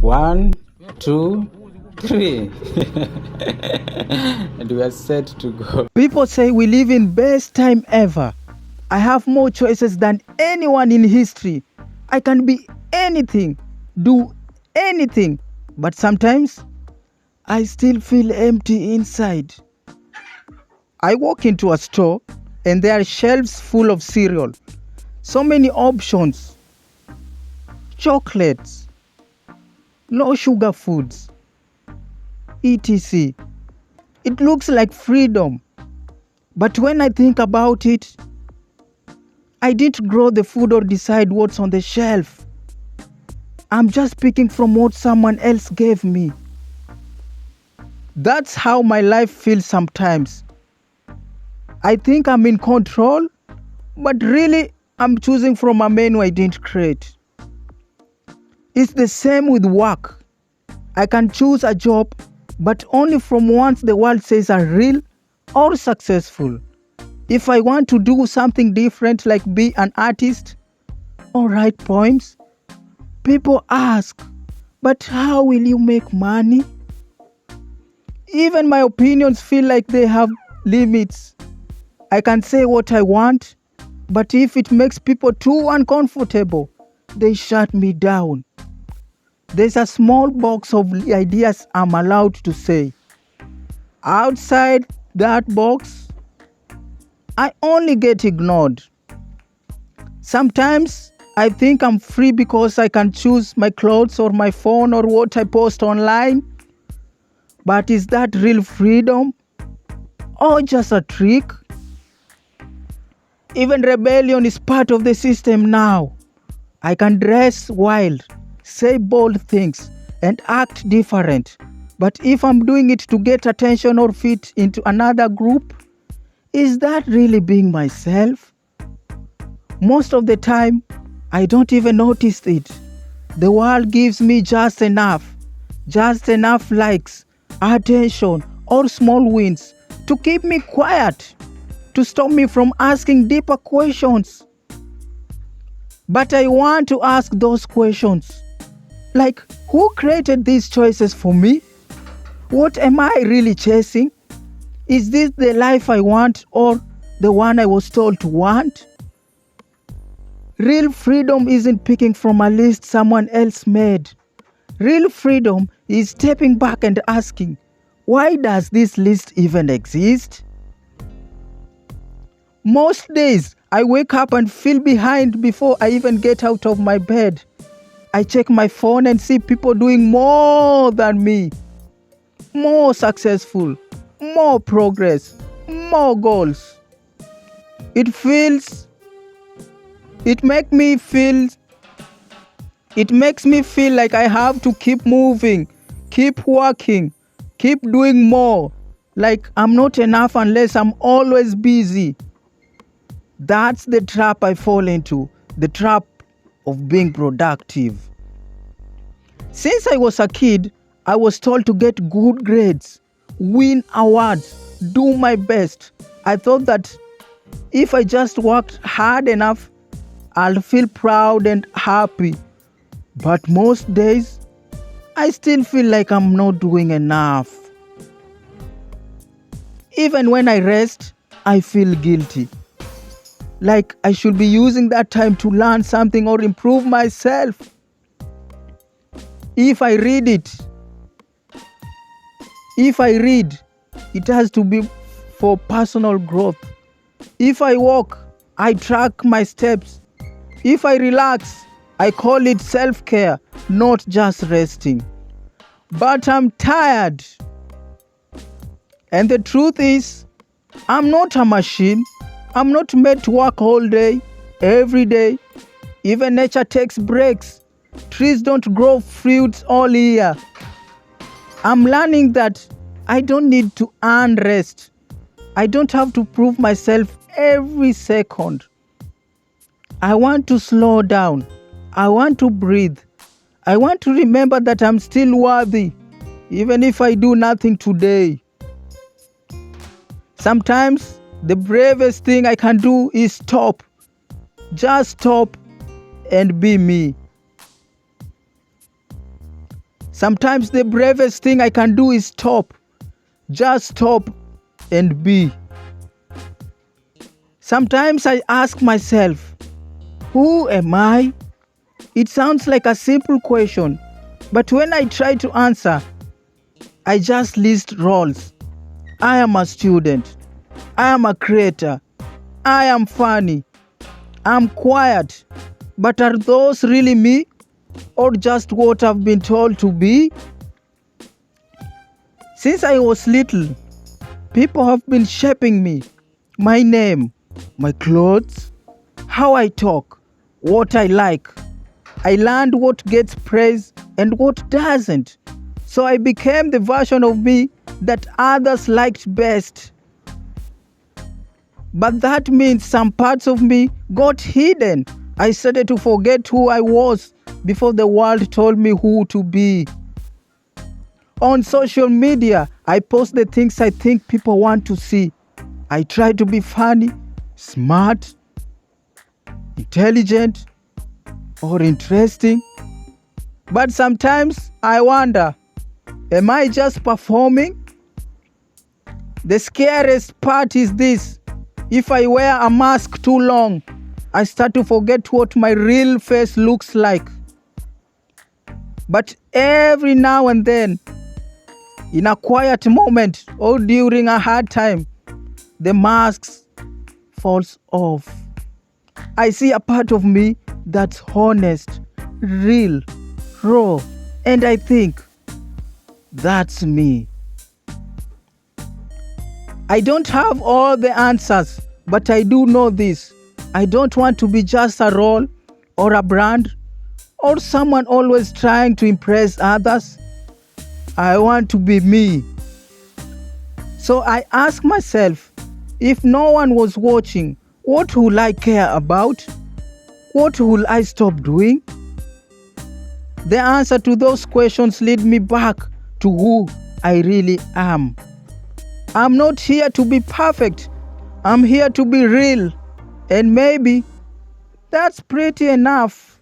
1, 2, 3. And we are set to go. People say we live in best time ever. I have more choices than anyone in history. I can be anything, do anything, but sometimes I still feel empty inside. I walk into a store and there are shelves full of cereal. So many options. Chocolates, no sugar foods, etc. It looks like freedom. But when I think about it, I didn't grow the food or decide what's on the shelf. I'm just picking from what someone else gave me. That's how my life feels sometimes. I think I'm in control, but really I'm choosing from a menu I didn't create. It's the same with work. I can choose a job, but only from ones the world says are real or successful. If I want to do something different, like be an artist or write poems, people ask, but how will you make money? Even my opinions feel like they have limits. I can say what I want, but if it makes people too uncomfortable, they shut me down. There's a small box of ideas I'm allowed to say. Outside that box, I only get ignored. Sometimes I think I'm free because I can choose my clothes or my phone or what I post online. But is that real freedom or just a trick? Even rebellion is part of the system now. I can dress wild, say bold things, and act different. But if I'm doing it to get attention or fit into another group, is that really being myself? Most of the time, I don't even notice it. The world gives me just enough likes, attention, or small wins to keep me quiet, to stop me from asking deeper questions. But I want to ask those questions. Like, who created these choices for me? What am I really chasing? Is this the life I want or the one I was told to want? Real freedom isn't picking from a list someone else made. Real freedom is stepping back and asking, why does this list even exist? Most days, I wake up and feel behind before I even get out of my bed. I check my phone and see people doing more than me. More successful, more progress, more goals. It makes me feel like I have to keep moving, keep working, keep doing more. Like I'm not enough unless I'm always busy. That's the trap I fall into, the trap of being productive. Since I was a kid, I was told to get good grades, win awards, do my best. I thought that if I just worked hard enough, I'll feel proud and happy. But most days, I still feel like I'm not doing enough. Even when I rest, I feel guilty. Like I should be using that time to learn something or improve myself. If I read, it has to be for personal growth. If I walk, I track my steps. If I relax, I call it self-care, not just resting. But I'm tired. And the truth is, I'm not a machine. I'm not made to work all day, every day. Even nature takes breaks. Trees don't grow fruits all year. I'm learning that I don't need to earn rest. I don't have to prove myself every second. I want to slow down. I want to breathe. I want to remember that I'm still worthy, even if I do nothing today. Sometimes the bravest thing I can do is stop. Just stop and be me. Sometimes the bravest thing I can do is stop. Just stop and be. Sometimes I ask myself, who am I? It sounds like a simple question, but when I try to answer, I just list roles. I am a student. I am a creator. I am funny. I'm quiet. But are those really me? Or just what I've been told to be? Since I was little, people have been shaping me. My name, my clothes, how I talk, what I like. I learned what gets praise and what doesn't. So I became the version of me that others liked best. But that means some parts of me got hidden. I started to forget who I was before the world told me who to be. On social media, I post the things I think people want to see. I try to be funny, smart, intelligent, or interesting. But sometimes I wonder, am I just performing? The scariest part is this. If I wear a mask too long, I start to forget what my real face looks like. But every now and then, in a quiet moment or during a hard time, the mask falls off. I see a part of me that's honest, real, raw, and I think, that's me. I don't have all the answers, but I do know this. I don't want to be just a role or a brand or someone always trying to impress others. I want to be me. So I ask myself, if no one was watching, what will I care about? What will I stop doing? The answer to those questions lead me back to who I really am. I'm not here to be perfect. I'm here to be real. And maybe that's pretty enough.